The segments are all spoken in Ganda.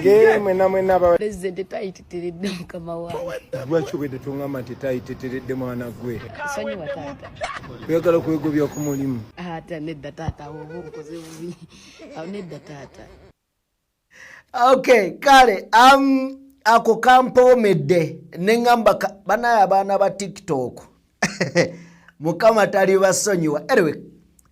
Ge mwena ba President taiteteredde mukama wange. Lwaki obedde tungamba nti taiteteredde mwana gwe. Sonyiwa taata. Oyagala kwegobya ku mulimu. Ate nedda taata oba obukoze bubi. Nedda taata. Okay, kale ako kampomedde nengamba banaye abaana ba TikTok. Mukama tali basonyiwa. Anyway,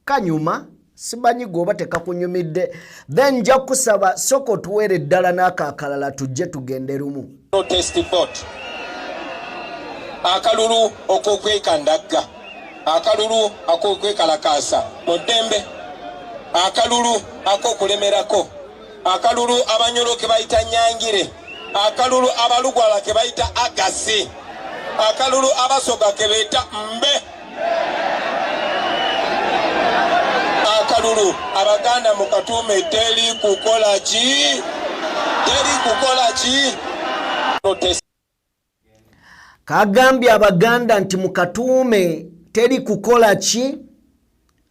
kanyuma simanyi goba tekakunyumidde. Then nja kusaba soko tuwere ddala n'akakalala tujje tugende lumu. Protest vote. Akalulu okwekandagga. Akalulu akokwekalakasa. Muddembe. Akalulu akokulemerako. Akalulu abanyolo ke bayita nyangire. Akalulu abalugwala ke bayita agasi. Akalulu abasoga ke bayita mbe. Akalulu abaganda mukatume teri kukola ki? Teri kukola ki? Kagambye abaganda nti mukatume teri kukola ki?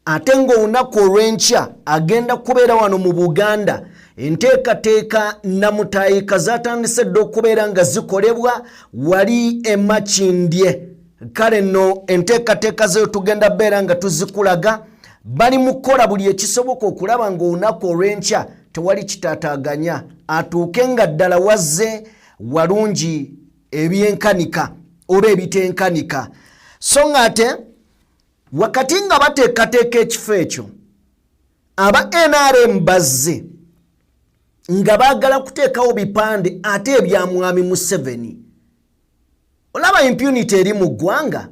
Ate ng'olunaku olw'enkya agenda kubeera wano mu Buganda. Enteekateeka namutaayika zatandise dda okubeera nga zikolebwa wali Makindye. Kale nno enteekateeka zeyo tugenda beera nga tuzikulaga. Bali mu kukola buli ekisoboka okulaba ng'olunaku olw'enkya tewali kitaataaganya. Atuuke nga ddala wazze walungi ebyenkanika oba ebitenkanika. So ng'ate wakati nga bateekateeka ekifo ekyo, aba NRM bazze nga baagala kuteekawo bipande ate ebya mwami Museveni. Olaba impunity eri mu ggwanga.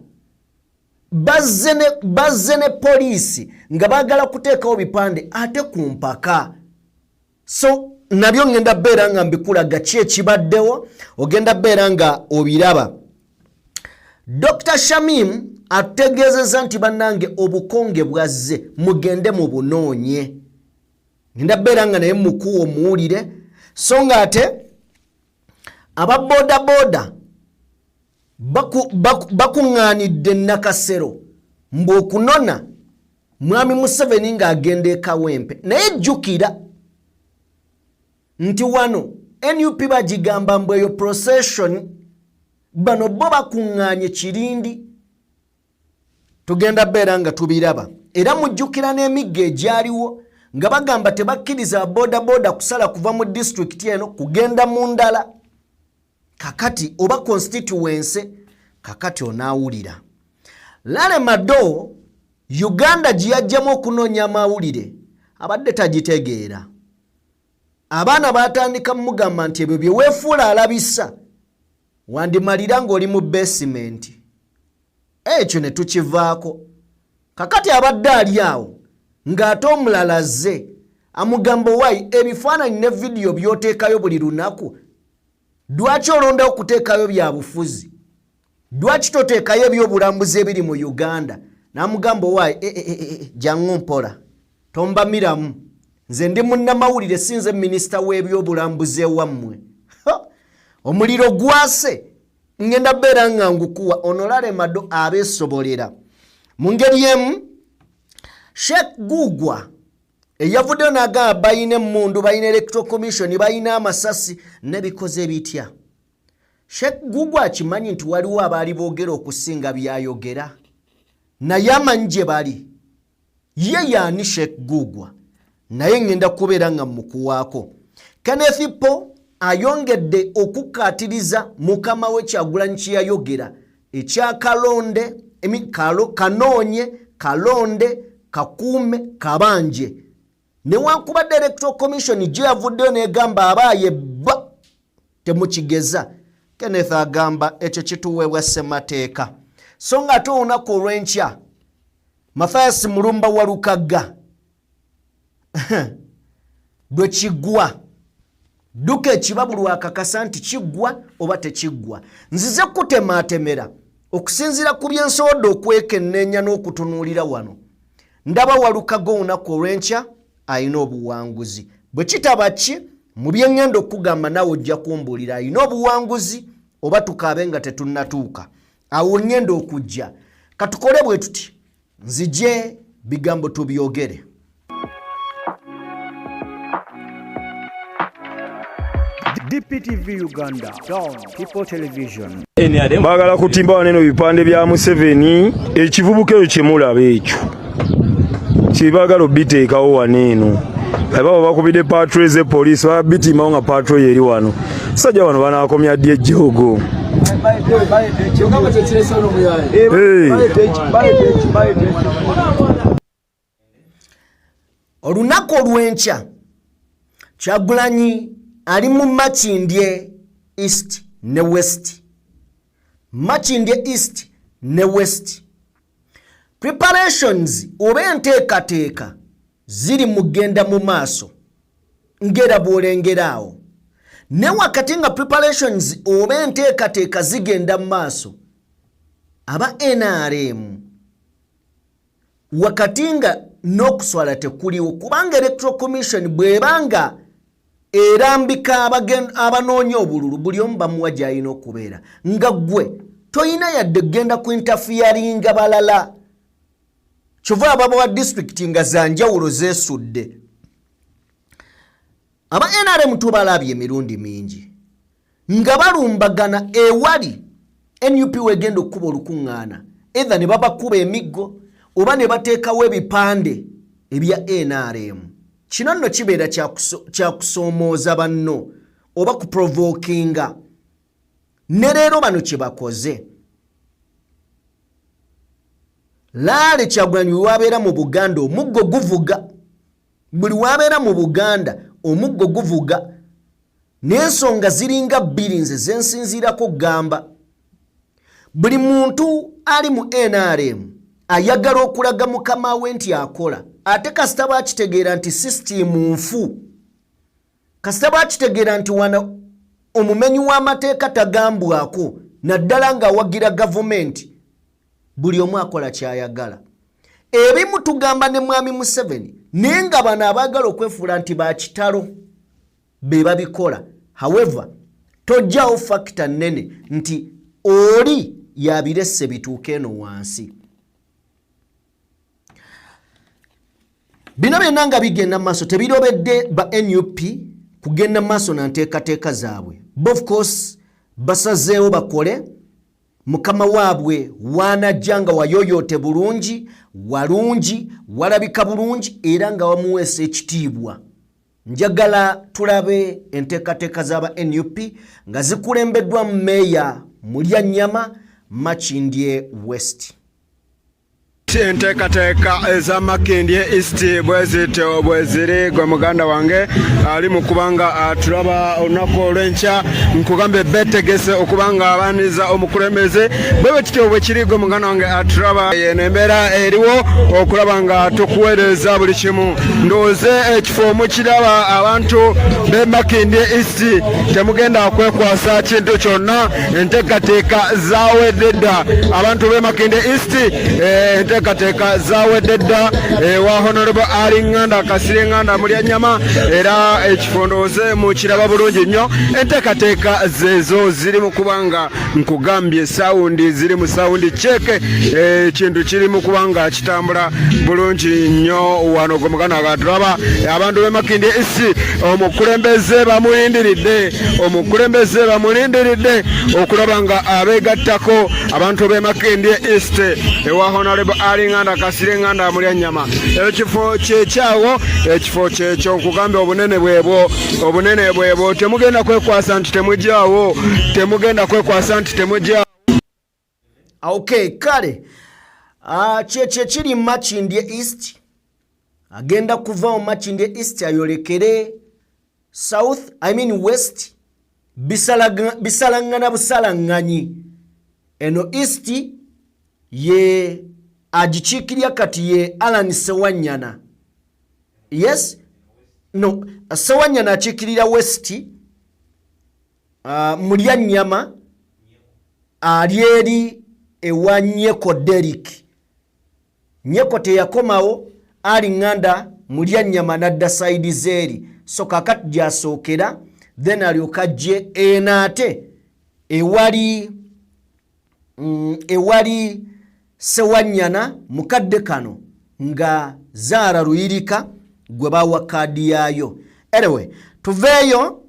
Bazze ne poliisi nga baagala kuteekawo bipande ate ku mpaka. So nabyo ngenda beera nga mbikulaga ki ekibaddewo, ogenda beera nga obiraba. Dr. Shamim ategeezezza nti bannange obukonge bwazze mugende mu bunoonye. Ngenda beera nga naye mukuwa omuwulire. So ng'ate aba bodaboda bakuŋŋaanidde Nakasero mbu okunona mwami Museveni ng'agenda e Kawempe. Naye jjukira nti wano NUP bagigamba mbu eyo procession bano bo bakuŋŋaanye Kirindi. Tugenda beera nga tubiraba. Era mujjukira n'emigga egyaliwo nga bagamba tebakkiriza bodaboda kusala kuva mu district eno kugenda mu ndala. Kakati oba constituency kakati onaawulira. Lale Mado Uganda giyajjamu okunoonya amawulire abadde tagitegeera. Abaana batandika mugamba nti ebyo bye weefuula alabisa wandimalira ng'oli mu basement. Ekyo ne tukivaako. Kakati abadde ali awo ng'ate omulala azze amugamba wayi ebifaananyi ne vidiyo by'oteekayo buli lunaku. Lwaki olondawo okuteekayo bya bufuzi? Lwaki toteekayo ebyobulambuzi ebiri mu Uganda? N'amugamba wayi jangu mpola tombamiramu. Nze ndi munnamawulire sinze minisita w'ebyobulambuzi ewammwe. Omuliro gwase ngenda beera nga ngukuwa Honorable Mado abeesobolera. Mu ngeri emu Sheikh Gugwa eyavuddeyo n'agamba bayina emmundu, bayina Electoral Commission, bayina amasasi n'ebikoze bitya. Sheikh Gugwa akimanyi nti waliwo abaali boogera okusinga byayogera. Naye amanyi gye bali. Ye yaani Sheikh Gugwa. Naye ngenda kubeera nga mukuwaako. Kenneth Paul ayongedde okukkaatiriza mukama we Kyagulanyi kye yayogera ekya Kalonde, Kanoonye, Kalonde, Kakuume, Kabanje. Newankubadde Electoral Commission gye yavuddeyo n'egamba abaaye bba temukigeza. Kenneth agamba ekyo kituweebwa ssemateeka. So ng'ate olunaku olw'enkya Mathias Mulumba wa Lukagga bwe kiggwa duka ekibabulu akakasa nti kiggwa oba tekiggwa. Nzize kutemaatemera okusinziira ku bye nsobodde okwekenneenya n'okutunuulira wano. Ndaba Walukagga olunaku olw'enkya ayina obuwanguzi. Bwe kitaba ki mu bye ngenda okugamba nawe ojja kumbuulira ayina obuwanguzi oba tukaabe nga tetunnatuuka. Awo ngenda okujja. Katukole bwe tuti nzije bigambo tubyogere. DPTV Uganda, Down People Television. Bagala kutimba waneno bipande bya Museveni ekivubuka ekyo kyemulaba ekyo kibagala obiteekawo waneno ababo bakubide patrol ze police babitimbawo nga patrol yeri wano sajja wano banaakomya ddi ejjogo olunaku olw'enkya Kyagulanyi ali mu Makindye East ne West. Makindye East ne West. Preparations oba enteekateeka ziri mugenda mu maaso ngera bw'olengeraawo. Ne wakati nga preparations oba enteekateeka zigenda mu maaso aba NRM wakati nga n'okuswala tekuliwo kubanga Electoral Commission bw'ebanga erambika abanoonya obululu buli omu bamuwa gy'alina okubeera nga ggwe toyina yadde genda ku interfering balala kyova ababa wa district nga za njawulo zeesudde aba NRM tubalabye emirundi mingi nga balumbagana ewali NUP wegenda okuba olukuŋŋaana either ne babakuba emiggo oba ne bateekawo ebipande ebya NRM. Kino nno kibeera kyakusoomooza banno oba kuprovokinga. Ne leero bano kye bakoze. Laale Kyagulanyi wabeera mu Buganda omuggo guvuga. Buli wabeera mu Buganda omuggo guvuga. N'ensonga ziringa bbiri nze zensinziirako gamba. Buli muntu ali mu NRM ayagala okulaga mukama we nti akola ate kasita bakitegeera nti system nfu kasita bakitegeera nti wano omumenyi w'amateeka tagambwako naddala nga awagira gavumenti buli omu akola kyayagala. Ebimu tugamba ne mwami Museveni naye nga bano abaagala okwefuula nti bakitalo be babikola. However tojjawo factor nnene nti oli yabiresse bituuke eno wansi. Bino byonna nga bigenda maaso tebirobedde ba NUP kugenda maaso na nteekateeka zaabwe. Of course basazeewo bakole mukama waabwe waanajja nga wayoyoote bulungi walungi walabika bulungi era nga wamuweesa ekitiibwa. Njagala tulabe enteekateeka z'aba NUP nga zikulembeddwa mu Meeya Mulyanyama Makindye West. Enteekateeka eza Makindye East bweziri gwe muganda wange ali mu kubanga tulaba olunaku olw'enkya nkugambye beetegese okubanga abaaniza omukulembeze bwe kityo bwe kiri gwe muganda wange tulaba eno embeera eriwo okulaba nga tukuweereza buli kimu. Ndowooze ekifo mukiraba abantu be Makindye East temugenda kwekwasa kintu kyonna. Enteekateeka zaawedde dda abantu be Makindye East enteekateeka zaawedde dda wa Honorable Ali Nganda Kasirye Nganda Mulyanyama era ekifo ndowooze mukiraba bulungi nnyo. Enteekateeka zezo ziri mu kubanga nkugambye sawundi ziri mu sawundi cheeke ekintu kiri mu kubanga kitambula bulungi nnyo wano gwe muganda wange tulaba abantu be Makindye East omukulembeze bamulindiridde okulaba nga abeegattako abantu be Makindye East ewa Honorable Ali Nganda Kasirye Nganda Mulyanyama. Ekifo kyekyawo ekifo kyekyo nkugambye obunene bwebwo temugenda kwekwasa nti temugyawo Okay, kale kyekyo kiri Makindye East agenda kuva mu Makindye East ayolekere West bisalangana busalaŋŋanyi. Eno East ye agikiikirya kati ye Alan Sewanyana. Yes? No, Sewanyana akiikirira West Mulyanyama ali eri ewa Nyeko Derrick. Nyeko teyakomawo Ali Nganda Mulyanyama nadda side zeeri. So kakati gyasookera then alyoka ajje enaate ewali Sewanyana mukadde kano nga Zaara Luyirika gwe bawa kaadi yaayo. Anyway, tuveeyo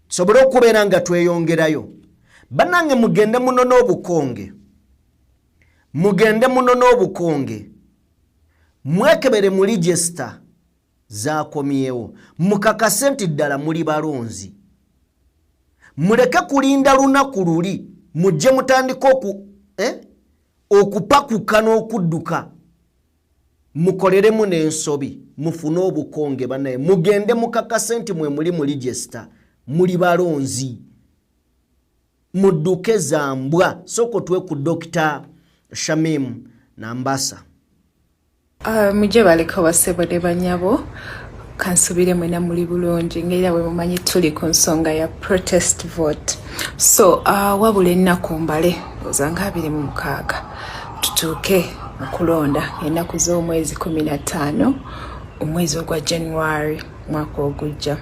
sobole okubeera nga tweyongerayo. Bannange mugende muno n'obukonge. Mugende muno n'obukonge. Mwekebere mu register zaakomyewo. Mukakase nti ddala muli balonzi. Muleke kulinda lunaku luli. Mujje mutandika okupakuka n'okudduka. Mukoleremu n'ensobi. Mufune obukonge bannaye. Mugende mukakase nti mwe muli mu register. Muli balonzi. Mudduke zambwa. Soko tuwe ku Dr. Shamim Nambasa. Mujje baleka basebo ne banyabo kansubire mwena muli bulungi ngera we mumanyi tuli ku nsonga ya protest vote. So wabula ennaku mbale ozanga 26 tutuuke okulonda ennaku z'omwezi 15 omwezi ogwa January mwaka ogujja.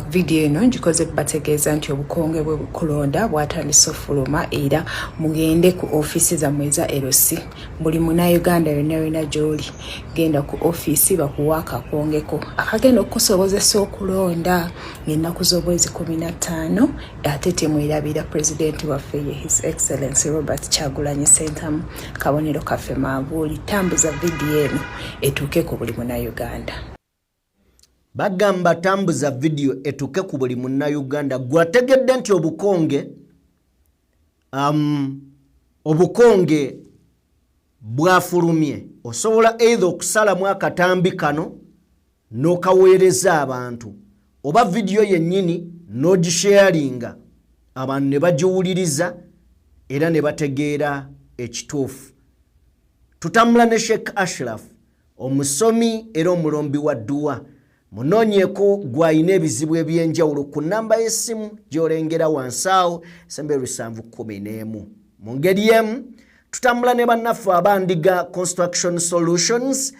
Video eno njikoze bategeeza nti obukonge bwe bukulonda bwatandise ofuluma era mugende ku ofisi zammwe eza LC. Buli Munnayuganda yonna gy'oli genda ku ofisi bakuwa akakongeko akagenda okukusobozesa okulonda ng'ennaku z'omwezi 15 ate temwerabira pulezidenti waffe ye His Excellency Robert Kyagulanyi Ssentamu kabonero kaffe manvuuli. Tambuza video eno etuuke ku buli Munnayuganda. Bagamba tambuza video etuke ku buli Munnayuganda. Gwategedde nti obukonge bwafulumye. Osobola either okusalamu akatambi kano n'okaweereza abantu oba video yennyini n'ogisharinga abantu ne bagiwuliriza era ne bategeera ekituufu. Tutambula ne Sheikh Ashraf omusomi era omulombi wa dduwa. Munoonyeko gw'ayina ebizibu ebyenjawulo ku nnamba y'essimu gy'olengera wansawo 771. Mu ngeri emu tutambula ne bannaffe abandiga Construction Solutions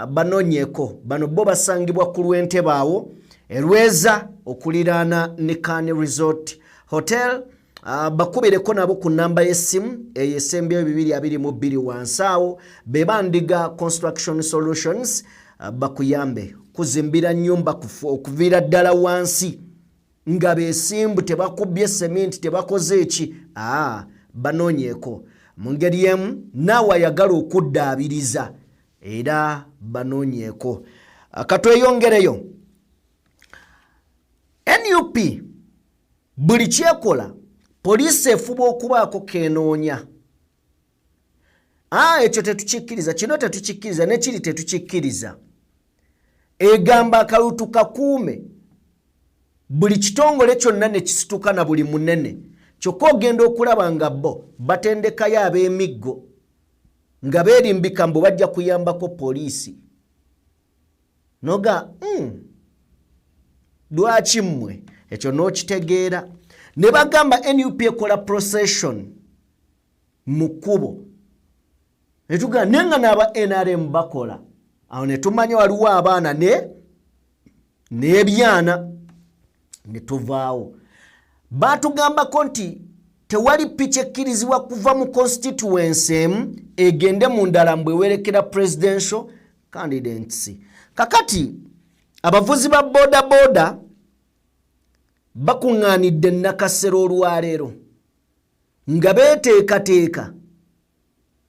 banoonyeko bano bo basangibwa ku Lwentebe awo erweza okuliraana ne Kane Resort Hotel. Bakubireko nabo ku nnamba y'essimu eyesembyeyo 222 wansawo be bandiga Construction Solutions bakuyambe kuzimbira nnyumba okuviira ddala wansi nga beesimbu tebakubye cement tebakoze eki banoonyeko. Mu ngeri emu naawe ayagala okuddaabiriza era banoonyeko. Katweyongereyo. NUP buli kyekola poliisi efuba okubaako kenoonya. Ekyo tetukikkiriza, kino tetukikkiriza, nekiri tetukikkiriza. Egamba akalutu kakuume buli kitongole kyonna ne kisituka na buli munene. Kyokka ogenda okulaba nga bo batendekayo ab'emiggo nga beerimbika mbu bajja kuyambako poliisi. Noga lwaki mmwe ekyo n'okitegeera. Ne bagamba NUP ekola procession mu kkubo. Netuga nenga n'aba NRM bakola. Awo ne tumanya waliwo abaana n'ebyana ne tuvaawo. Batugambako nti tewali picha ekkirizibwa kuva mu constituency emu egende mu ndala mbwe werekera presidential candidates. Kakati abavuzi ba boda boda bakuŋŋaanidde Nakasero olwaleero nga beeteekateeka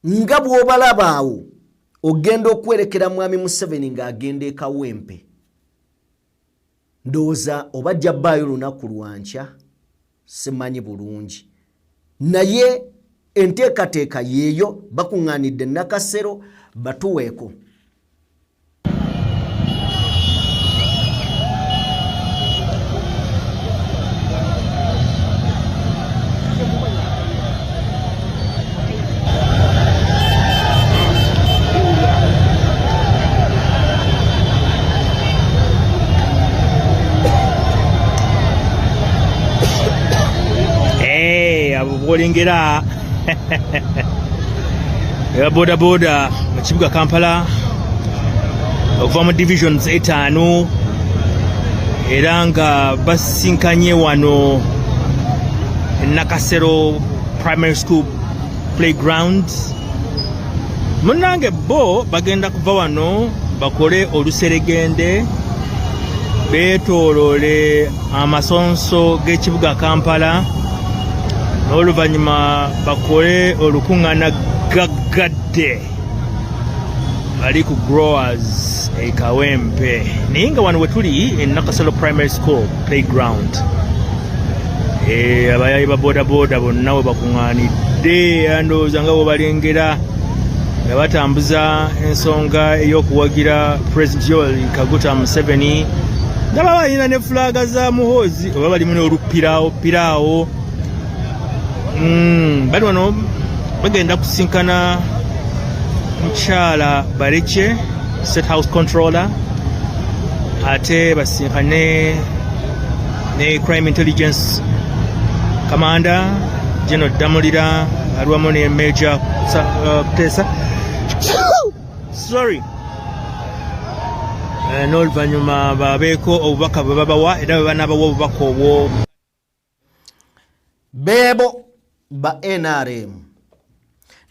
nga bw'obalaba awo ogenda okwerekera Mwami Museveni ng'agenda ekawempe. Ndowooza oba jjabbaayo lunaku lwankya simanyi bulungi. Naye enteekateeka yeeyo bakuŋŋaanidde Nakasero batuweeko. Bolengera ya boda boda mu kibuga Kampala okuva mu divisions 5 era nga basinkanye wano Nakasero Primary School Playground. Munnange bo bagenda kuva wano bakole oluseregende beetoolole amasonso g'ekibuga Kampala n'oluvannyuma bakole olukuŋŋaana gaggadde bali ku growers e Kawempe naye nga wano we tuli e Nakasero Primary School playground abayayi ba bodaboda bonna we bakuŋŋaanidde andowooza nga bwe balengera nga batambuza ensonga ey'okuwagira President Yoweri Kaguta Museveni nga baba balina ne fulaga za muhoozi oba balimu n'olupiraawo bali wano bagenda kusinkana mukyala Baleke State House Controller ate basinkane ne Crime Intelligence Commander General Damulira aliwamu ne Major Kutesa sorry n'oluvannyuma babeeko obubaka bwe babawa era bwe banaabawa obubaka obwo beebo ba NRM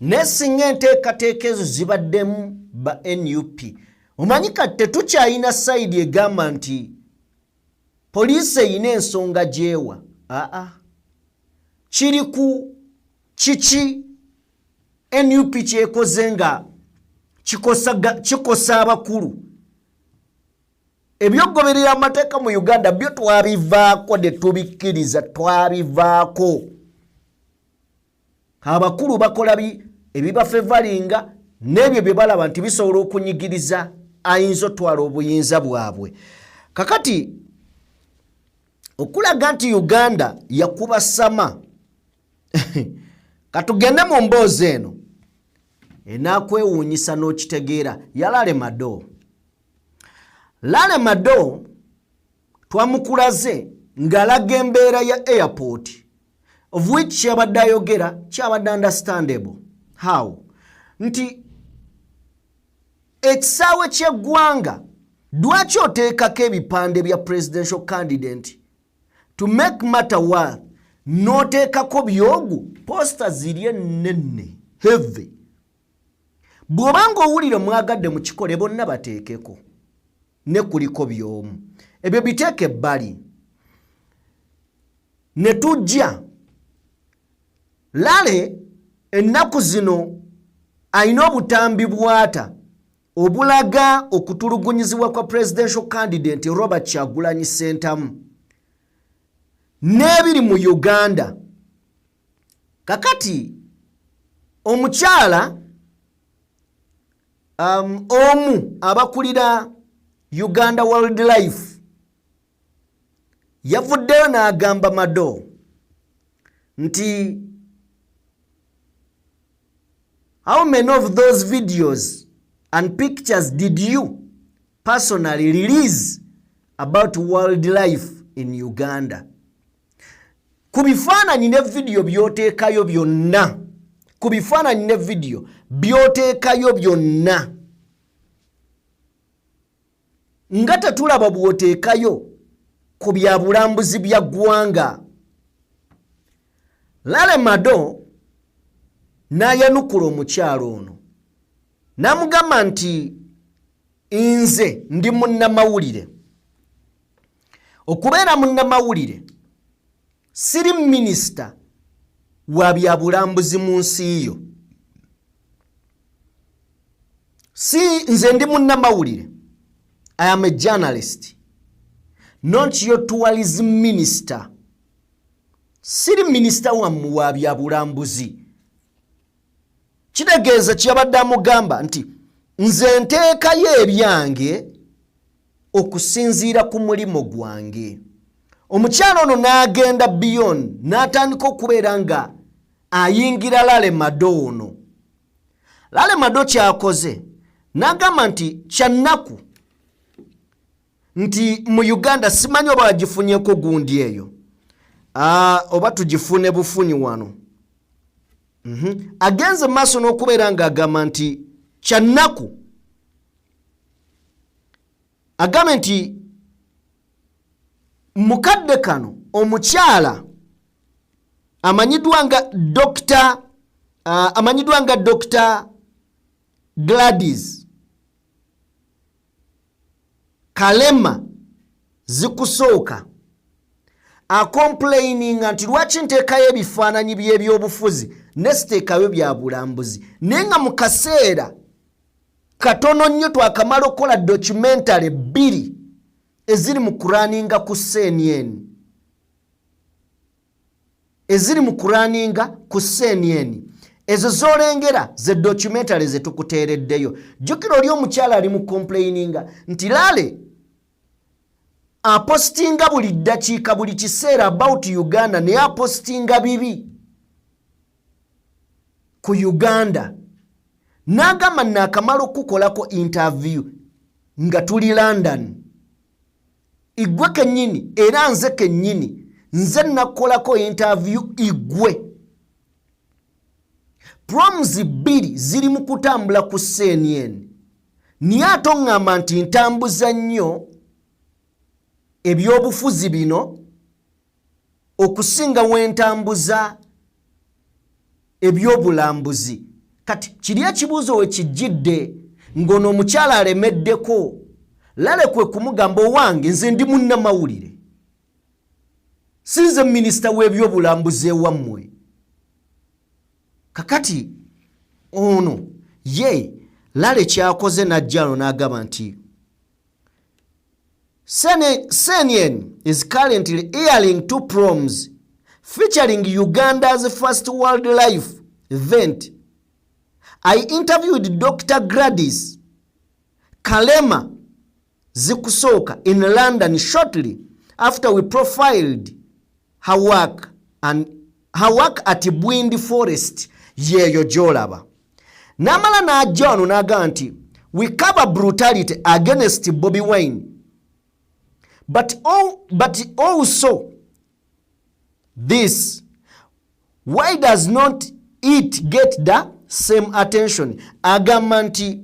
nesinga enteekateeka ezo zibaddemu ba NUP omanyi kati tetukyayina sayidi egamba nti poliisi eyina ensonga gyewa kiri ku kiki NUP kyekoze nga kikosa abakulu ebyogoberera amateeka mu Uganda byo twabivaako ne tubikkiriza twabivaako abakulu bakola ebibafevalinga n'ebyo bye balaba nti bisobola okunyigiriza ayinza otwala obuyinza bwabwe kakati okulaga nti Uganda yakuba sama katugende mu mboozi eno enaakwewuunyisa n'okitegeera ya Lale Mado twamukulaze ng'alaga embeera ya airport of which kyabadde ayogera kyabadde understandable how nti ekisaawe ky'eggwanga lwaki oteekako ebipande bya presidential candidate to make matter worse n'oteekako byogu posta ziri ennene heavy bw'obanga owulire mwagadde mu kikole bonna bateekeko ne kuliko byomu ebyo biteeke ebbali ne tujja Lale ennaku zino ayina obutambi bwata obulaga okutulugunyizibwa kwa presidential candidate Robert Kyagulanyi Ssentamu n'ebiri mu Uganda kakati omukyala omu abakulira Uganda Wildlife yavuddeyo n'agamba Mado nti how many of those videos and pictures did you personally release about wildlife in Uganda? Kubifaananyi ne video byoteekayo byonna kubifaananyi ne video byoteekayo byonna nga tetulaba bwoteekayo ku bya bulambuzi bya ggwanga. Lale Mado n'ayanukula omukyalo ono n'amugamba nti nze ndi munnamawulire okubeera munnamawulire siri minisita wa bya bulambuzi mu nsi yo nze ndi munnamawulire I am a journalist not your tourism minister siri minisita wammwe wa bya bulambuzi kitegeeza kyabadde amugamba nti nze nteekayo ebyange okusinziira ku mulimo gwange. Omukyalo ono n'agenda beyond n'atandika okubeera nga ayingira Lale Mado ono. Lale Mado kyakoze n'agamba nti kyannaku nti mu Uganda simanyi oba wagifunyeko gundi eyo oba tugifune bufunyi wano. Agenze maaso n'okubeera ng'agamba nti kyannaku agamba nti mukadde kano omukyala amanyiddwa nga Dr. Gladys Kalema zikusooka complaining nti lwaki nteekayo ebifaananyi by'ebyobufuzi ne siteekayo bya bulambuzi naye nga mu kaseera katono nnyo twakamala okukola documentary 2 eziri mu kuraninga ku CNN ezo zolengera ze documentary zetukuteereddeyo. Jjukira oli omukyala ali mu complaininga nti Lale apostinga buli ddakiika buli kiseera about Uganda naye apostinga bibi ku Uganda. N'agamba naakamala okukolako interview nga tuli London. Igwe kennyini era nze kennyini nze nakolako interview igwe. Proms 2 ziri mu kutambula ku CNN. Niye ate oŋŋamba nti ntambuza nnyo ebyobufuzi bino okusinga wentambuza ebyobulambuzi. Kati kiri ekibuuzo we kijjidde ng'ono omukyala alemeddeko Lale kwe kumugamba owange nze ndi munnamawulire. Sinze minisita w'ebyobulambuzi ewammwe. Kakati ono ye Lale kyakoze najjalo n'agamba nti CNN is currently airing 2 proms featuring Uganda's first wildlife event. I interviewed Dr. Gladys Kalema Zikusooka in London shortly after we profiled her work at Bwindi Forest yeyo gy'olaba. N'amala n'ajja wano n'agamba nti we cover brutality against Bobi Wine but also this, why does not it get the same attention? Agamba nti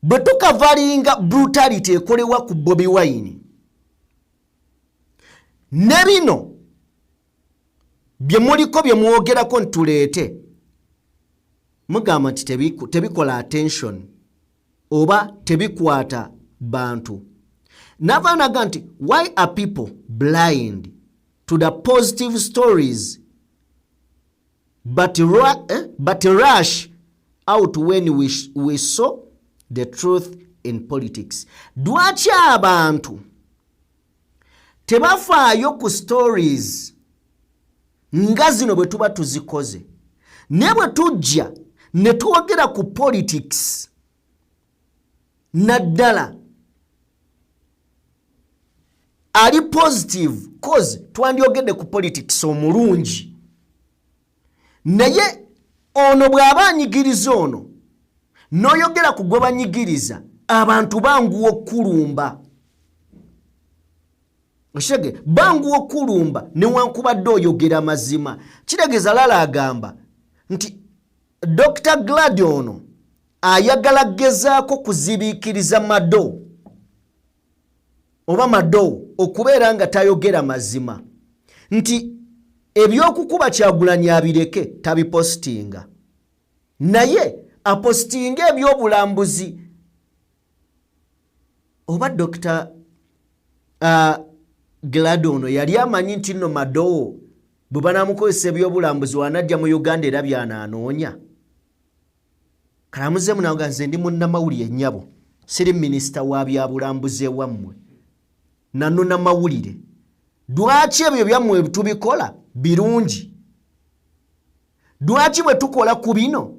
bwe tukavalinga brutality ekolewa ku Bobi Wine ne bino bye muliko bye mwogerako ntuleete mugamba nti tebikola attention oba tebikwata bantu. N'avaanaga nti why are people blind to the positive stories but rush out when we saw the truth in politics? Lwaki abantu tebafaayo ku stories nga zino bwe tuba tuzikoze ne bwe tujja ne twogera ku politics naddala ali positive cause twandyogedde ku politics omulungi naye ono bw'aba anyigiriza ono n'oyogera ku gwe banyigiriza abantu banguwa okulumba oshege banguwa okulumba newankubadde oyogera mazima. Kiregeza Lala agamba nti Dr. Glad ono ayagala gezaako kuzibiikiriza Mado oba Mado okubeera nga tayogera mazima nti ebyokukuba Kyagulanyi abireke tabipostinga naye apostinga ebyobulambuzi. Oba Dr. Glad ono yali amanyi nti nno Mado bwe banaamukozesa ebyobulambuzi wanajja mu Uganda era byanaanoonya. Kalamuze munaga nze ndi munnamawulire nnyabo siri minisita wa byabulambuzi ewammwe nanona mawulire. Lwaki ebyo byammwe tubikola birungi? Lwaki bwe tukola ku bino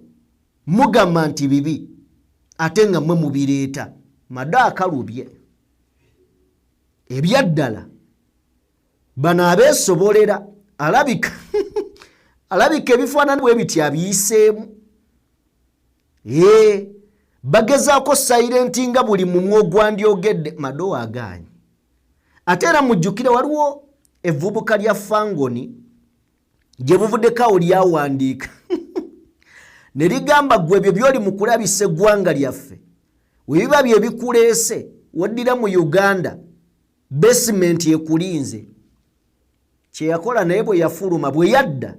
mugamba nti bibi ate nga mmwe mubireeta? Mado akalubye ebyaddala bano abeesobolera alabika ebifaanani bwe biti abiyiseemu. Bagezaako silenti nga buli mumwe ogwandyogedde Mado agaanye. Ate era mujjukire waliwo evvubuka lya Fangoni gye buvuddeko lyawandiika ne ligamba gwe ebyo byoli mu kulabisa eggwanga lyaffe we biba bye bikuleese waddira mu Uganda basement ekulinze. Kye yakola naye bwe yafuluma bwe yadda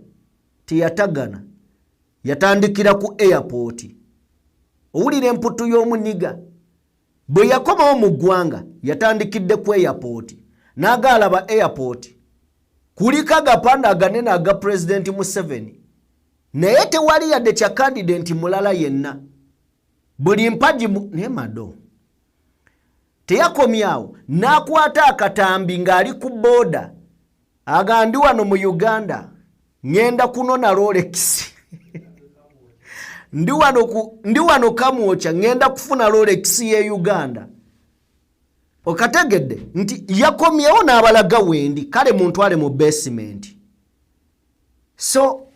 teyatagana yatandikira ku airport. Owulira emputu y'omuniga bwe yakomawo mu ggwanga yatandikidde ku airport n'agaalaba airport kuliko agapande aganene aga President Museveni naye tewali yadde kya candidate mulala yenna buli mpaji ne mado teyakomyawo n'akwata akatambi ng'ali ku boda agandi wano mu Uganda ngenda kunona Rolex ndi wano kamwocha ngenda kufuna Rolex ye Uganda okategedde nti yakomyewo n'abalaga wendi kale muntu ale mu basement so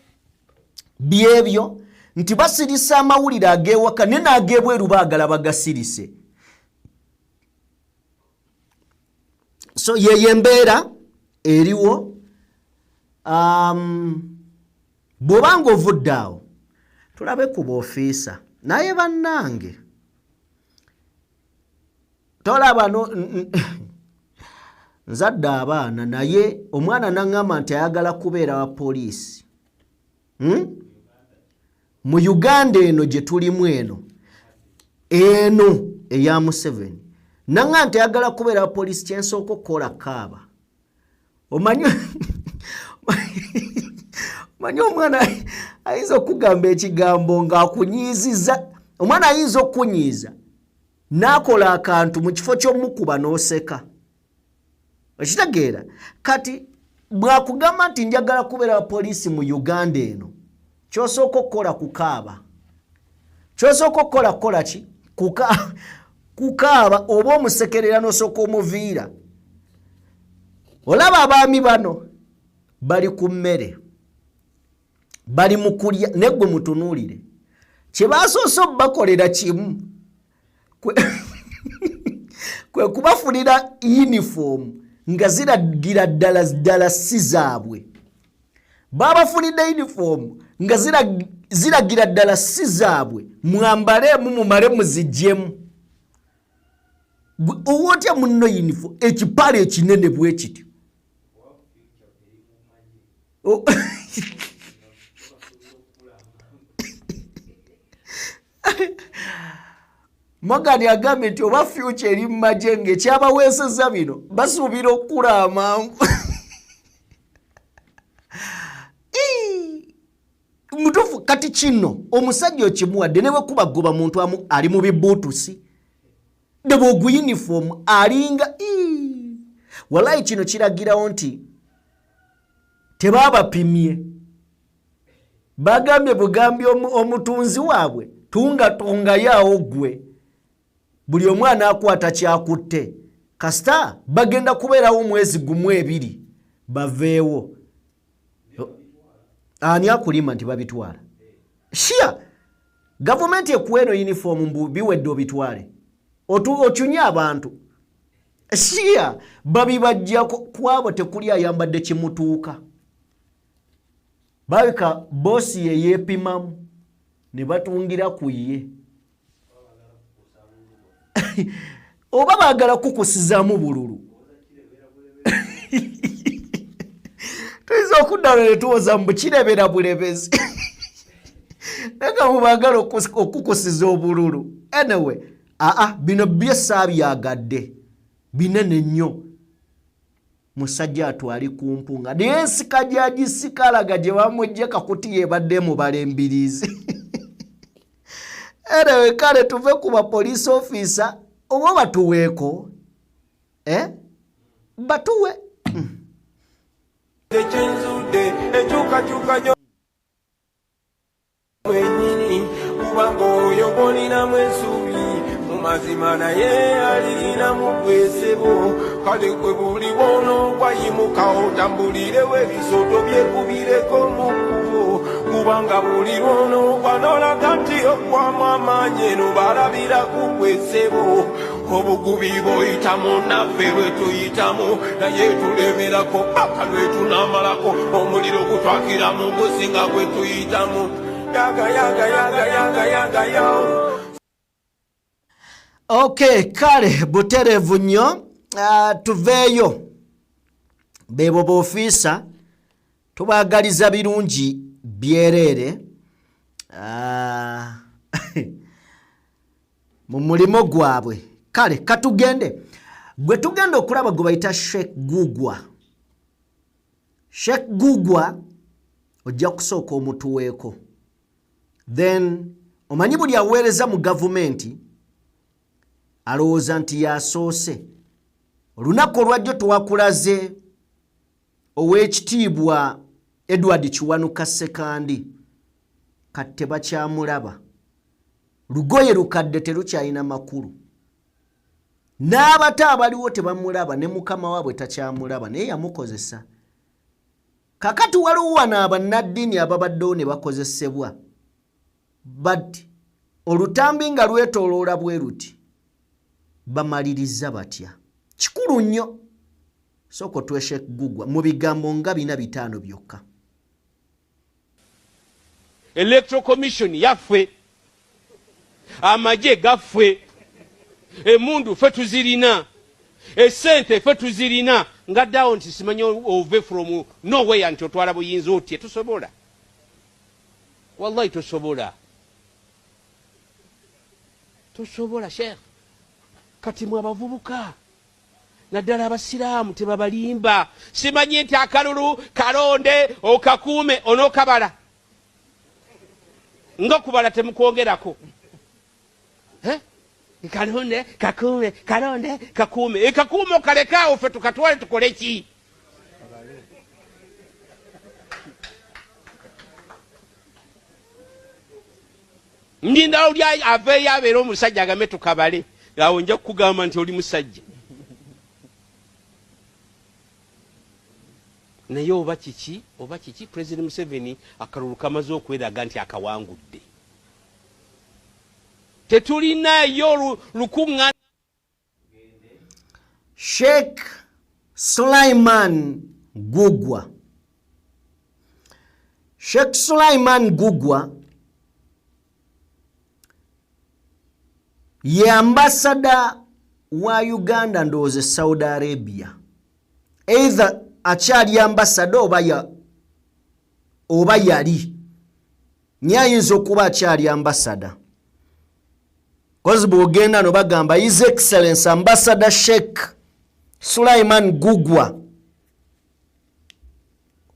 byebyo nti basirisa amawulire agewaka ne n'agebweru baagala bagasirise so yeye mbeera eriwo bw'obanga ovuddaawo tulabe ku b'ofiisa naye bannange tolaba nzadde abaana naye omwana naŋŋamba nti ayagala kubeera wa poliisi mu Uganda eno gye tulimu eno eya Museveni naŋŋamba nti ayagala kubeera wa poliisi kyensooka okukola kaaba omanyi omwana ayinza okugamba ekigambo ng'akunyiiziza omwana ayinza okukunyiiza n'akola akantu mu kifo ky'omukuba n'oseka okitegeera kati bw'akugamba nti njagala kubeera poliisi mu Uganda eno ky'osooka okukola kukaaba ky'osooka okukola kukola ki kukaaba oba omusekerera n'osooka omuviira olaba abaami bano bali ku mmere bali mu kulya neggwe mutunuulire kye basoose okubakolera kimu kwe kubafunira uniform nga ziragira ddala si zaabwe babafunidde uniform nga ziragira ddala si zaabwe mwambalemu mumale muzijjemu owotya munno uniform ekipale ekinene bwe kityo Morgan agambye nti oba future eri mu magye ng'ekyabaweeseza bino basuubira okukula amangu mutuufu kati kino omusajja okimuwadde ne bwe kubagoba muntu ali mu bibuutusi ne bw'ogu uniform alinga walayi kino kiragirawo nti tebaabapimye bagambye bugambye omutunzi waabwe tungayo gwe buli omwana akwata kyakutte kasita bagenda kubeerawo omwezi gumu ebiri baveewo ani akulima nti babitwala shia gavumenti ekuwa eno uniform biwedde obitwale okyunye abantu shia babibajjako kwabo tekuli ayambadde kimutuuka babika bosi ye yeepimamu ne batungira ku ye oba baagala kukusizaamu bululu tuyinza okuddala ne tuwoza mu kirebera bulebezi naga mubaagala okukusiza obululu anyway bino byesaabyaagadde binene nnyo musajja atwali ku mpunga naye ensika gyagisikalaga gye bamujje kakuti yebadde mubala embiriizi anyway kale tuve ku bapoliisi officer oba batuweeko batuwe ekyenzude ekyukakyuka nyo mwenyini kubanga oyo gw'olinamu ensuubi mu mazima naye alinamu bwesebo kale kwe buli bw'onoogwa yimuka otambulirewo ebisoto byekubireko mu kkubo kubanga buli lw'onoogwa n'olaga nti oggwamu amaanyi eno balabira ku bwesebo obugubi bw'oyitamu naffe bwe tuyitamu naye tulemerako paka lwe tunaamalako omuliro gutwakiramu gusinga gwe tuyitamu yaga okay kale buterevu nnyo tuveeyo beebo b'ofiisa tubaagaliza birungi byereere mu mulimo gwabwe kale katugende gwe tugenda okulaba gwe bayita Sheikh Gugwa. Sheikh Gugwa ojja kusooka omutuweeko, then omanyi buli aweereza mu gavumenti alowooza nti yasoose. Olunaku olwajjo twakulaze ow'ekitiibwa Edward Kiwanuka Sekandi kati tebakyamulaba, lugoye lukadde terukyalina makulu, n'abato abaliwo tebamulaba, ne mukama waabwe takyamulaba, naye yamukozesa. Kakati waliwo wano abannaddiini ababaddewo ne bakozesebwa, but olutambi nga lwetooloola bwe ruti bamaliriza batya. Kikulu nnyo. Soko twe Sheikh Gugwa mu bigambo nga 4-5 byokka. Electoral Commission yaffe, amagye gaffe, emundu ffe tuzirina, esente ffe tuzirina, nga ddawo nti simanyi ove from nowhere nti otwala buyinza otye. Tusobola, wallahi tusobola, tusobola Sheikh. Kati mwe abavubuka naddala abasiraamu tebabalimba. Simanyi nti akalulu kalonde okakuume onookabala nga kubala temukwongerako. Kalonde kakuume, kalonde kakuume, ekakuume okalekaawo ffe tukatwale tukole ki? Ndinda oli aveeyo abeera omusajja agambe tukabale, awo nja kukugamba nti oli musajja. Naye oba kiki President Museveni akalulu kamaze okweraga nti akawangudde. Tetulinayo lukuŋŋaana. Sheikh Sulaiman Gugwa. Sheikh Sulaiman Gugwa ye ambassador wa Uganda ndowooza Saudi Arabia. Either akyali ambassador oba yali. Nye ayinza okuba akyali ambassador. Kozi bw'ogenda no bagamba His Excellency Ambassador Sheikh Sulaiman Gugwa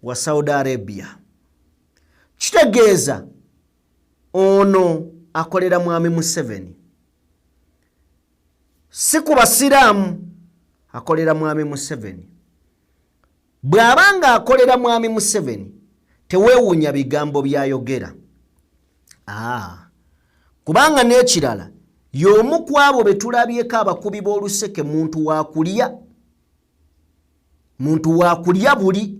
wa Saudi Arabia. Kitegeeza ono akolera mwami Museveni. Si ku basiraamu, akolera mwami Museveni. Bw'abanga akolera mwami Museveni teweewuunya bigambo byayogera. Kubanga n'ekirala y'omu ku abo be tulabyeko abakubi b'oluseke muntu wa kulya buli.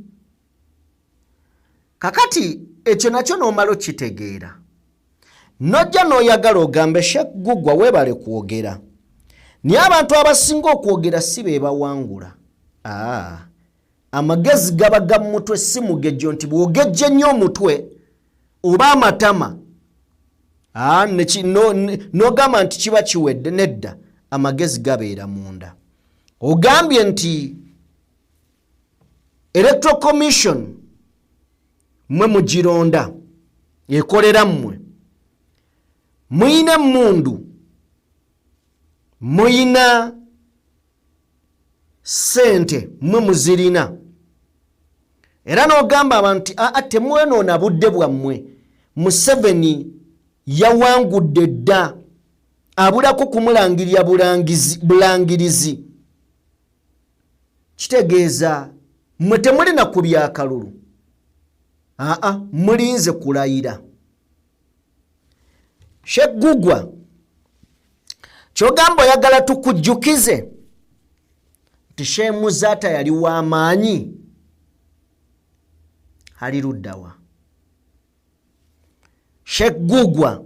Kakati ekyo nakyo n'omala okitegeera, nojja n'oyagala ogambe Sheikh Gugwa weebale kwogera. Naye abantu abasinga okwogera si be bawangula. Amagezi gaba ga mutwe si mugejjo nti bw'ogejje nnyo omutwe oba amatama n'ogamba nti kiba kiwedde. Nedda, amagezi gabeera munda. Ogambye nti Electoral Commission mwe mugironda ekolera mmwe, muyina emmundu, muyina sente mwe muzirina, era n'ogamba abantu temwenoona budde bwammwe. Museveni yawangudde dda, abulako kumulangirya bulangirizi. Kitegeeza mmwe temulina ku byakalulu, mulinze kulayira. Sheikh Gugwa kyogamba oyagala tukujjukize nti Sheikh Muzata yali w'amaanyi, ali luddawa? Sheikh Gugwa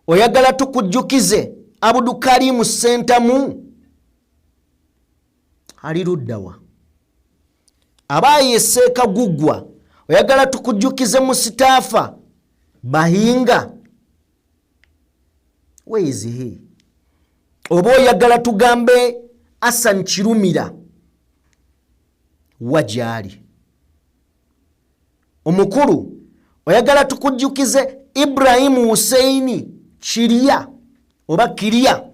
oyagala tukujjukize Abdulkarim Sentamu, ali luddawa? Abaaye Seeka Gugwa oyagala tukujjukize Musitafa Bahinga, where is he? Oba oyagala tugambe Hassan Kirumira, wajali? Omukulu oyagala tukujjukize Ibrahim Hussein Kiria oba Kiria,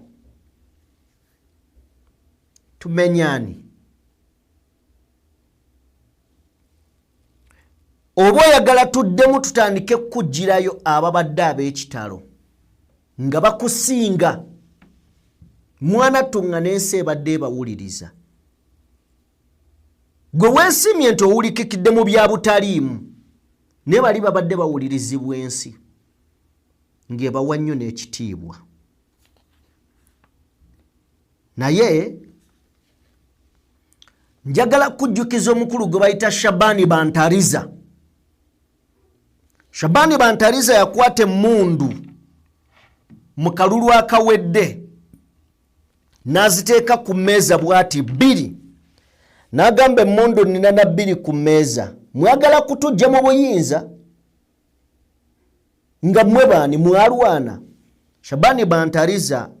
tumenyani oba oyagala tuddemu tutandike kujjirayo ababadde ab'ekitalo nga bakusinga mwana tunga n'ensi ebadde bawuliriza gwe weesimye nti owulikikidde mu bya butaliimu ne bali babadde bawulirizibwa ensi ng'ebawa nnyo n'ekitiibwa naye njagala kujjukiza omukulu gwe bayita Shabani Bantariza. Shabani Bantariza yakwata emmundu mu kalulu akawedde n'aziteeka ku mmeeza bw'ati 2 n'agamba emmundu nnina na 2 ku mmeeza mwagala kutujja mu buyinza nga mmwe baani mwalwana. Shabani Bantariza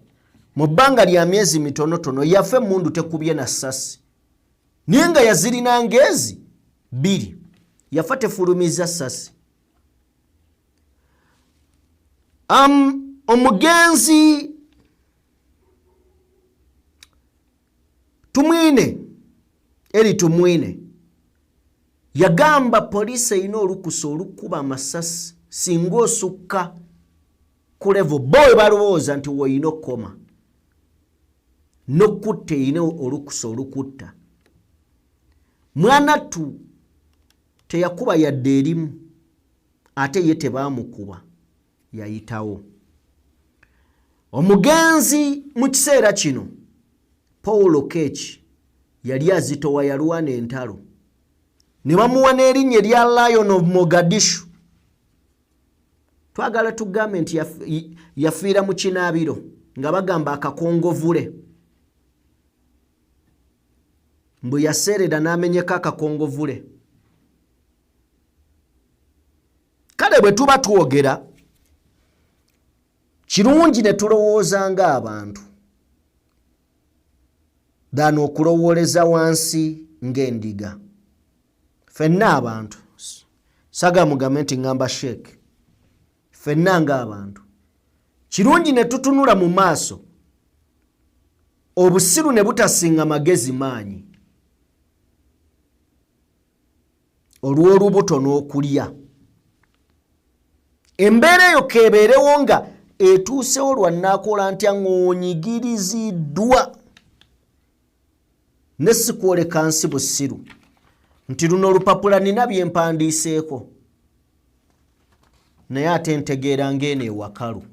mu bbanga lya myezi mitonotono yafa emmundu tekubye na ssasi naye nga yazirina ngezi 2 yafa tefulumiza ssasi. Omugenzi Tumwine eri Tumwine yagamba poliisi erina olukusa olukuba amasasi singa osukka ku level boy balowooza nti woyina okukoma n'okutta erina olukusa olukutta. Mwanattu teyakuba yadde erimu ate ye tebaamukuba yayitawo. Omugenzi mu kiseera kino Paul Okech yali azitowa yalwana entalo ne bamuwa n'erinnya erya Lion of Mogadishu. Twagala tugambe nti yafiira mu kinaabiro nga bagamba akakongovule mbu yaseerera n'amenyeka akakongovule. Kale bwe tuba twogera kirungi ne tulowooza ng'abantu ddaana okulowooleza wansi ng'endiga. Ffenna abantu saga mugambe nti ngamba sheeke ffenna ng'abantu kirungi ne tutunula mu maaso obusiru ne butasinga magezi maanyi olw'olubuto n'okulya embeera eyo kebeerewo nga etuusewo lwannaakola ntya ng'onyigiriziddwa ne sikwoleka nsi busiru nti luno olupapula nina bye mpandiiseeko naye ate ntegeera ng'eno ewakalu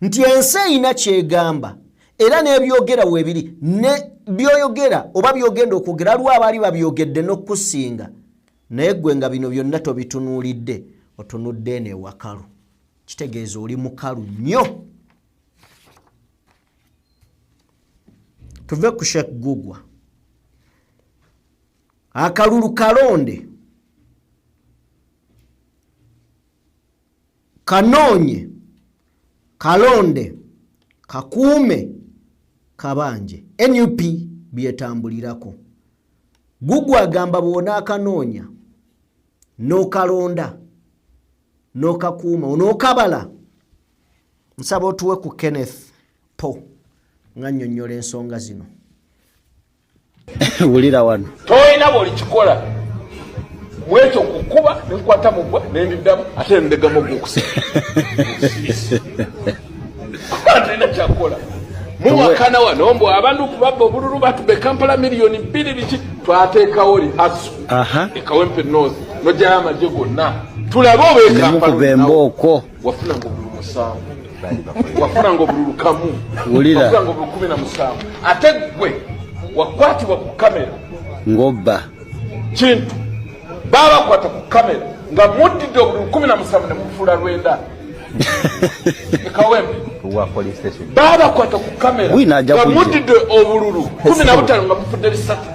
nti ensi erina kyegamba era n'ebyogera weebiri ne byoyogera oba byogenda okwogera lwa abaali babyogedde n'okusinga naye ggwe nga bino byonna tobitunuulidde otunudde eno ewakalu kitegeeza oli mukalu nnyo. Tuve ku Sheikh Gugwa. Akalulu kalonde kanoonye kalonde kakuume kabanje NUP byetambulirako. Gugwa agamba bwona akanoonya n'okalonda n'okakuuma onookabala nsaba otuwe ku Kenneth Po nga nnyonnyola ensonga zino. Wulira wano toyina bw'olikikola mwekyo kukuba nenkwata mugwa nendiddamu ate ndegamu ogwokusirina kyakola muwakana wano mbu abantu kubabba obululu batube Kampala miliyoni 2 biki twateekawo lihasu ekawempe north nojayo amagye gonna tulabe oba embooko wafuna ng'obululu 7 wafuna ng'obululu 1 wulira wafuna ng'obululu 17 ate gwe wakwatibwa ku kamera ngobba kintu babakwata ku kamera nga muddidde obululu 17 ne mufuula Lwenda ekawempe babakwata ku kamera nga muddidde obululu 15 nga mufudde bisatu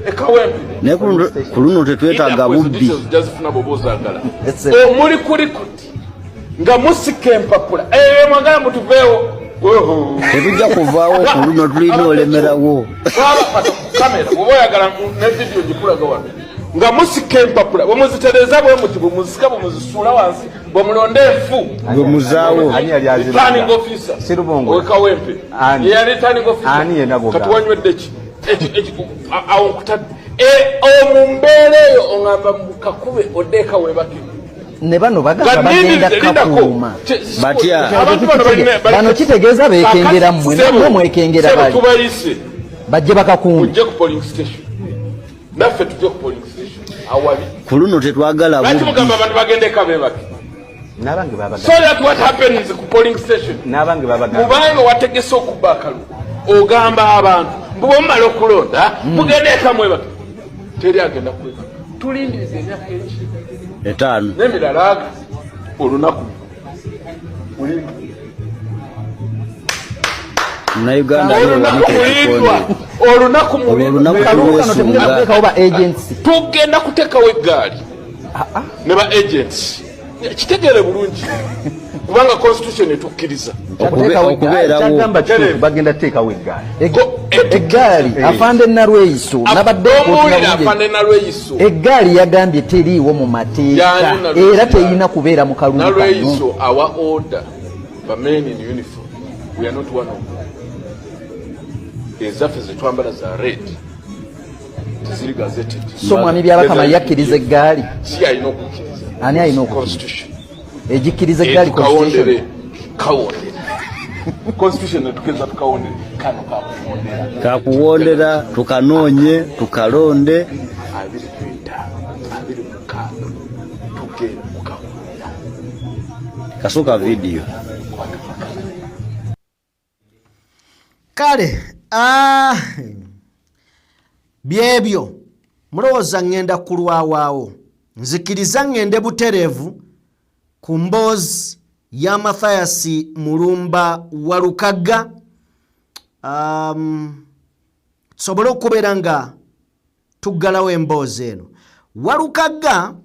ekawempe naye ku luno tetwetaaga bubbi jazifuna bwobaozaagala omuli kulikuti nga musika empapula mwagala mutuveewo tetujja kuvaawo ku luno tulina olemerawo babakwata ku kamera oba oyagala ne vidiyo gikulaga wano nga musika empapula bwe muzitereza bwe muti bwe muzisika bwe muzisuula wansi bomulonde fu Gumuzawo returning officer Sirubongo wekawempe ye returning officer ani yenabo katuwanywedde ki awo kutad omumbeereyo ongamba mukakube odeka webaki ne bano bagamba bagenda kakuuma batya bano kitegeeza beekengera mmwe namwe mwekengera bali tubayise bajje bakakuuma ujje ku polling station naffe tujje ku polling station awali kuluno tetwagala lwaki mugamba abantu bagende kabebaki nabange baba so that what happens ku polling station nabange baba kubanga wategese okubba akalu ogamba abantu bwomala okulonda mugende ekamwebaki teri agenda kweba tulindiriza emyaka etaano n'emirala aga olunaku Uganda olunaku oba agency tugenda kuteekawo eggaali ne ba agents kitegere bulungi kubanga constitution etukkiriza kyagamba bagenda teekawo eggaali afande Nalweyiso nabadde eggaali yagambye teriiwo mu mateeka era teyina kubeera mu kalulu Nalweyiso our order the men in uniform we are not one of them ezaffe zetwambala za red teziri gazetted so mwami byabakama yakkiriza eggaali si alina okukkiriza ani alina constitution egikkiriza eggaali constitution kawondera constitution netukeza tukawondera kano kakuwondera tukanoonye tukalonde 25 tugenda mukawondera kasuka video kale byebyo mulowooza ngenda kulwawaawo nzikiriza ngende butereevu ku mboozi ya Mathias Mulumba Walukagga tusobole okubeera nga tuggalawo emboozi eno Walukagga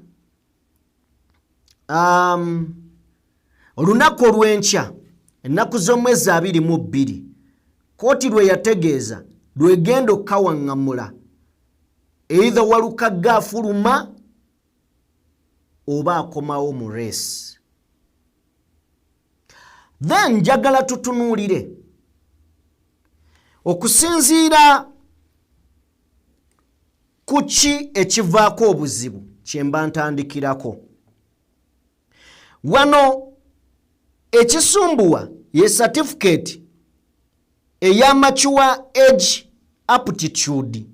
olunaku olw'enkya ennaku z'omwezi 22 kooti lwe yategeeza lwegenda okukawaŋŋamula either Walukagga afuluma oba akomawo mu race. Then njagala tutunuulire okusinziira ku ki ekivaako obuzibu kyemba ntandikirako. Wano ekisumbuwa ye certificate ey'amature age aptitude.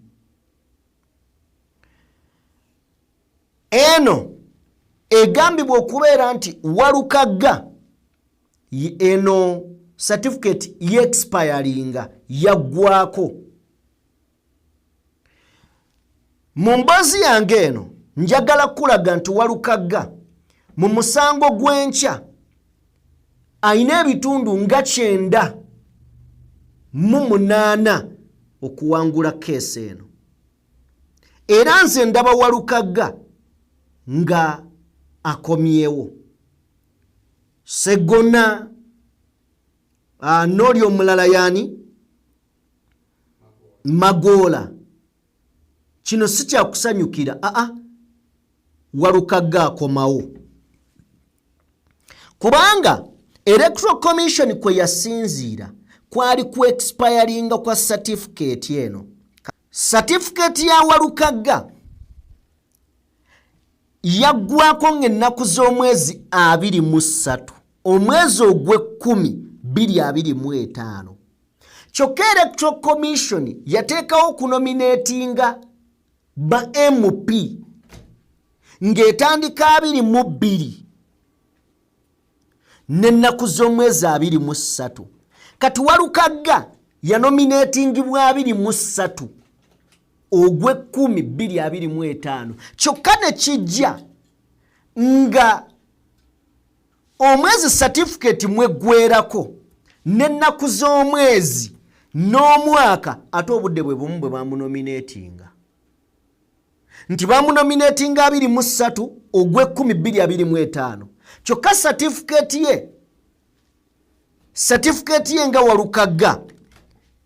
Eno egambibwa okubeera nti Walukagga eno certificate ye-expiringa yaggwako. Mu mboozi yange eno njagala kulaga nti Walukagga mu musango gw'enkya ayina ebitundu nga 98 okuwangula keesi eno. Era nze ndaba Walukagga nga akomyewo. Segona n'oli omulala yani Magola. Kino si kyakusanyukira. Walukagga akomawo. Kubanga Electoral Commission kwe yasinziira kwali ku expiringa kwa certificate eno. Certificate ya Walukagga yaggwako ng'ennaku z'omwezi 23 omwezi ogw'E10/2025. Kyokka Electoral Commission yateekawo okunominatinga ba MP ng'etandika 22 n'ennaku z'omwezi 23. Kati Walukagga yanominatingibwa 23 ogw'E10/2025. Kyokka ne kijja nga omwezi certificate mweggwerako n'ennaku z'omwezi n'omwaka ate obudde bwe bumu bwe bamunominatinga. Nti bamunominatinga 23 ogw'E10/2025. Kyokka certificate ye nga Walukagga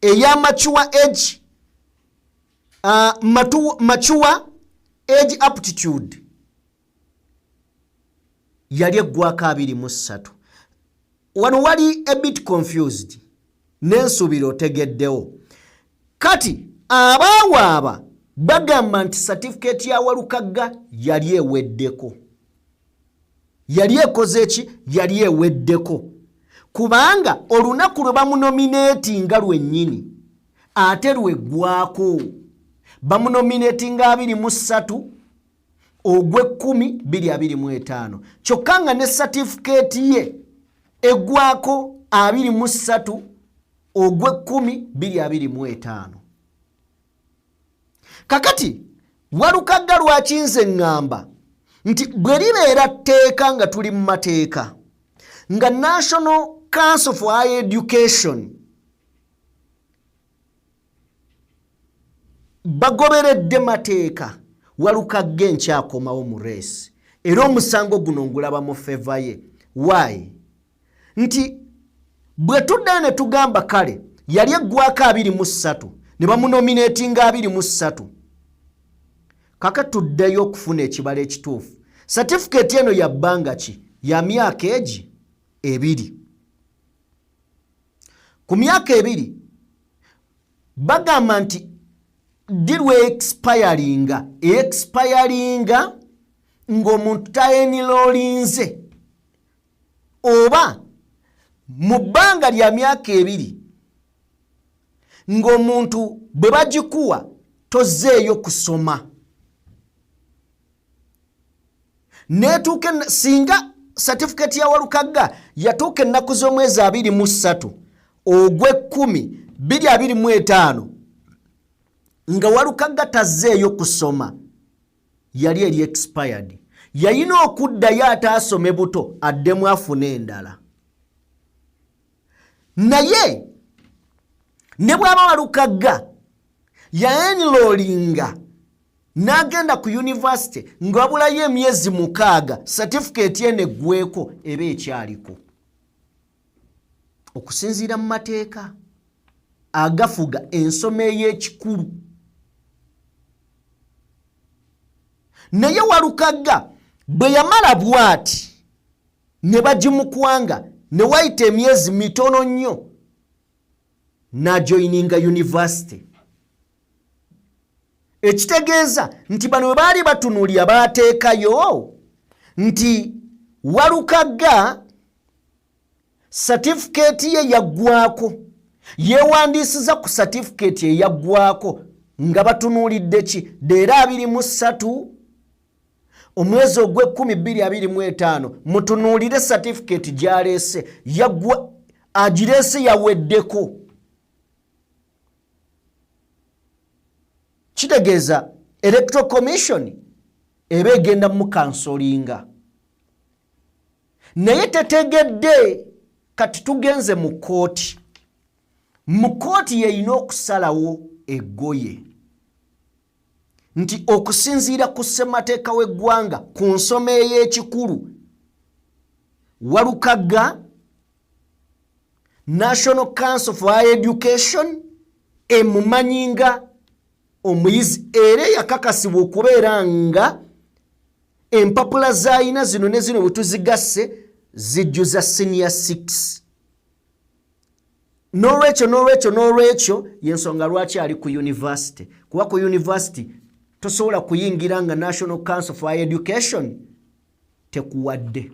ey'amature age mature age aptitude yali eggwako 23 wano wali a bit confused n'ensuubira otegeddewo kati abaawaaba bagamba nti certificate ya Walukagga yali eweddeko yali ekoze eki yali eweddeko kubanga olunaku lwe bamunominatinga lwennyini ate lweggwako bamunominatinga 23 ogw'ekkumi 2025 kyokka nga ne certificate ye eggwako 23 ogw'ekkumi 2025 kakati Walukagga lwaki nze ngamba nti bwe libeera tteeka nga tuli mu mateeka nga National Council for Higher Education bagoberedde mateeka Walukagga enkyakomawo mu race era omusango guno ngulaba mu favor ye why nti bwe tuddayo ne tugamba kale yali eggwako 23 ne bamunominatinga 23 kaka tuddayo okufuna ekibala ekituufu certificate eno ya bbanga ki ya myaka egi 2 ku myaka 2 bagamba nti dirwe expiringa ng'omuntu tayeniloolinze oba mu bbanga lya myaka 2 ng'omuntu bwe bagikuwa tozzeeyo kusoma netuuke singa certificate ya Walukagga yatuuka ennaku z'omwezi 23 ogw'ekkumi 2025 nga Walukagga tazzeeyo kusoma yali eri expired yayina okuddayo ataasome buto addemu afune endala naye ne bw'aba Walukagga yaenrollinga n'agenda ku university ng'abulayo emyezi 6 certificate ye neggweko eba ekyaliko okusinziira mu mateeka agafuga ensoma ey'ekikulu naye Walukagga bwe yamala bw'ati ne bagimukwanga ne wayita emyezi mitono nnyo n'ajoyininga university ekitegeeza nti bano bwe baali batunuulira baateekayo nti Walukagga certificate ye yaggwako yeewandiisiza ku certificate ye yaggwako nga batunuulidde ki deera 23 omwezi ogw'ekkumi 2025 mutunuulire certificate gy'aleese yaggwa agireese yaweddeko kitegeeza electoral commission eba egenda mu kansolinga naye tetegedde kati tugenze mu kooti yeyina okusalawo eggoye nti okusinziira ku ssemateeka w'eggwanga ku nsoma ey'ekikulu Walukagga National Council for Higher Education emumanyinga omuyizi era yakakasibwa okubeera nga empapula z'ayina zino ne zino bwe tuzigasse zijjuza senior 6 n'olwekyo yensonga lwaki ali ku university kuba ku university tosobola kuyingira nga National Council for Higher Education tekuwadde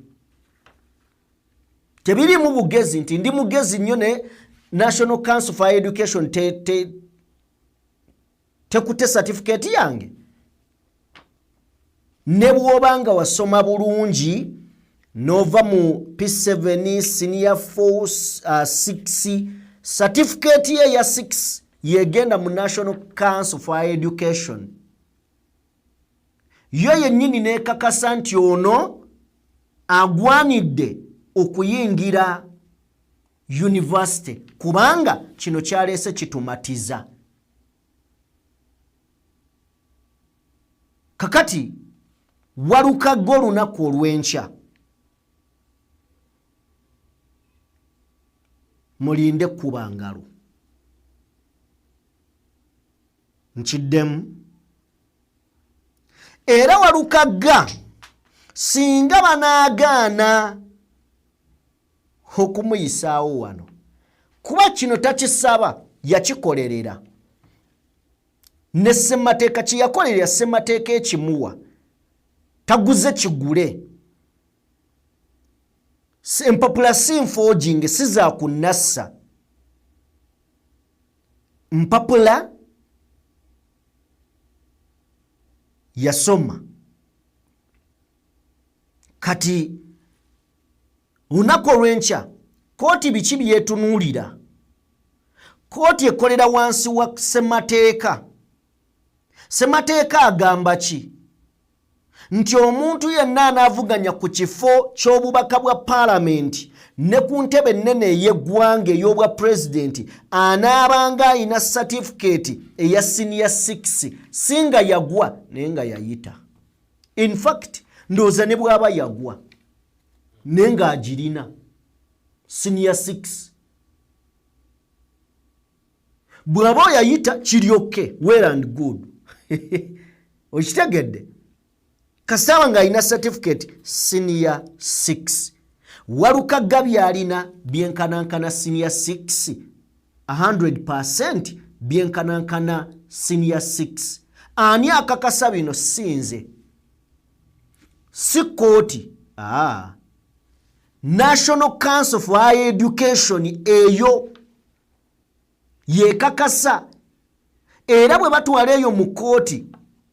tebirimu bugezi nti ndi mugezi nnyo ne National Council for Higher Education tekute certificate yange ne bw'obanga wasoma bulungi nova mu P7 senior 4 6 certificate ye ya 6 yegenda mu National Council for Higher Education yo yennyini neekakasa nti ono agwanidde okuyingira university kubanga kino kyaleese kitumatiza kakati Walukagga olunaku olw'enkya mulinde kuba ngalo nkiddemu era Walukagga singa banaagaana okumuyisaawo wano kuba kino takisaba yakikolerera ne ssemateeka kyeyakolerera ssemateeka ekimuwa taguze kigule empapula si nfoojinge si za kunnassa mpapula yasoma kati lunaku olw'enkya kooti biki byetunuulira kooti ekolera wansi wa ssemateeka ssemateeka agamba ki nti omuntu yenna anaavuganya ku kifo ky'obubaka bwa paalamenti ne ku ntebe ennene ey'eggwanga ey'obwa pulezidenti anaabanga ayina satifikeeti eya siniya 6 singa yagwa naye nga yayita in fact ndowooza ne bw'aba yagwa naye ng'agirina siniya 6 bw'aba oyayita kiryokke well and good okitegedde kasitaba ng'alina certificate senior 6 Walukaga byalina byenkanankana senior 6 100% byenkanankana senior 6 ani akakasa bino sinze si kooti National Council for Higher Education eyo yekakasa era bwe batwala eyo mu kooti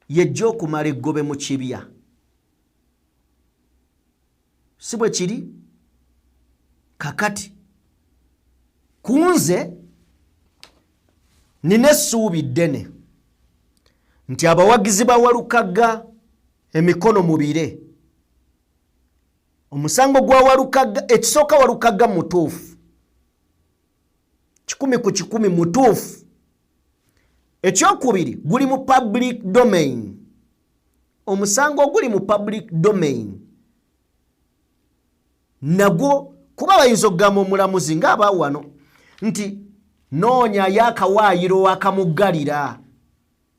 yejja okumala eggobe mu kibya si bwe kiri kakati kunze nina essuubi ddene nti abawagizi ba Walukaga emikono mubire omusango gwa Walukaga ekisooka Walukaga mutuufu 100 ku 100 mutuufu ekyokubiri guli mu public domain omusango oguli mu public domain nagwo kuba bayinza okugamba omulamuzi ng'aba wano nti noonya y'akawaayiro akamuggalira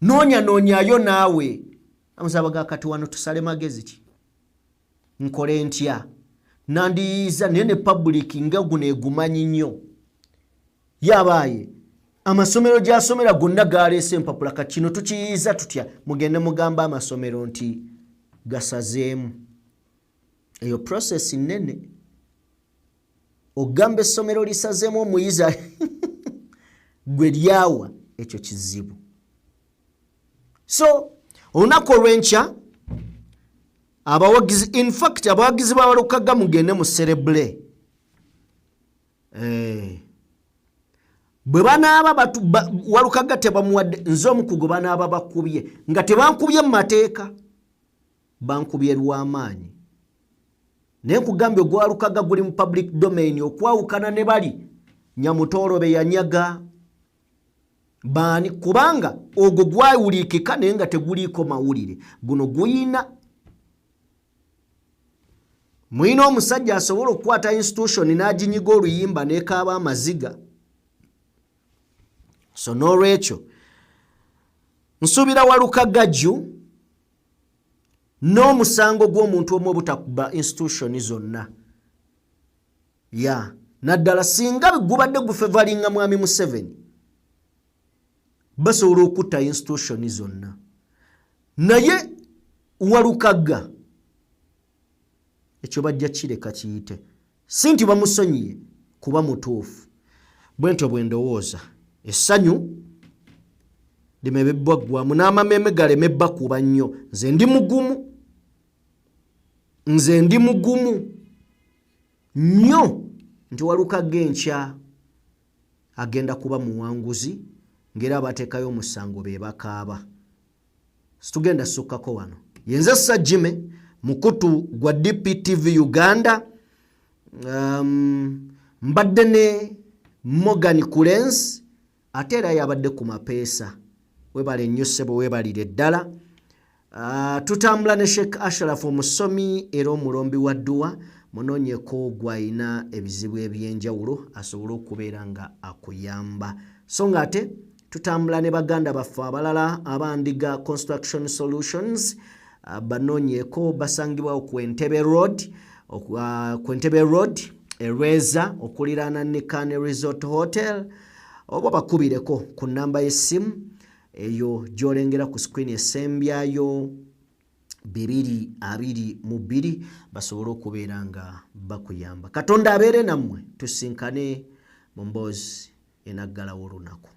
noonyayo naawe amusabaga kati wano tusale magezi ki nkole ntya nandiyiza naye ne public nga guno egumanyi nnyo yabaaye amasomero gy'asomera gonna galeese empapula kati kino tukiyiza tutya mugende mugamba amasomero nti gasazeemu eyo process nnene ogamba essomero lisazeemu omuyiza gwe lyawa ekyo kizibu so olunaku olw'enkya abawagizi in fact abawagizi ba Walukaga mugende mu cerebre bwe banaaba Walukaga tebamuwadde nze omukugo banaaba bakubye nga tebankubye mu mateeka bankubye lw'amaanyi naye nkugambye ogwa Walukaga guli mu public domain okwawukana ne bali Nyamutoolobe yanyaga baani kubanga ogwo gwawulikika naye nga teguliiko mawulire guno guyina mwina omusajja asobola okukwata institution n'aginyiga oluyimba n'ekaaba amaziga so n'olwekyo nsuubira Walukaga jju n'omusango gw'omuntu omu obutakuba institution zonna naddala singa gubadde gufevalinga mwami Museveni basobola okutta institution zonna naye Walukaga ekyo bajja kireka kiyite si nti bamusonyiye kuba mutuufu bwentyo bwe ndowooza essanyu limebebbwa ggwamu n'amameme galeme bakuba nnyo nze ndi mugumu nnyo nti Walukaga enkya agenda kuba muwanguzi ngera abateekayo omusango be bakaaba situgenda sukkako wano yenze Sajjime mukutu gwa DPTV Uganda mbadde ne Morgan Kulensi ate era yabadde ku mapeesa webale nnyo ssebo webalire ddala tutambula ne Sheikh Ashraf omusomi era omulombi wa dduwa munoonyeko gw'alina ebizibu eby'enjawulo asobole okubeera nga akuyamba so nga ate tutambula ne baganda baffe abalala abandiga Construction Solutions banonyeko basangibwa ku Entebbe Road Ereza okulirana Nikane Resort Hotel oba bakubireko ku namba y'essimu eyo gyolengera ku screen esembyayo 222 basobole okubeera nga bakuyamba. Katonda abeere nammwe tusinkane mu mboozi enaggalawo olunaku.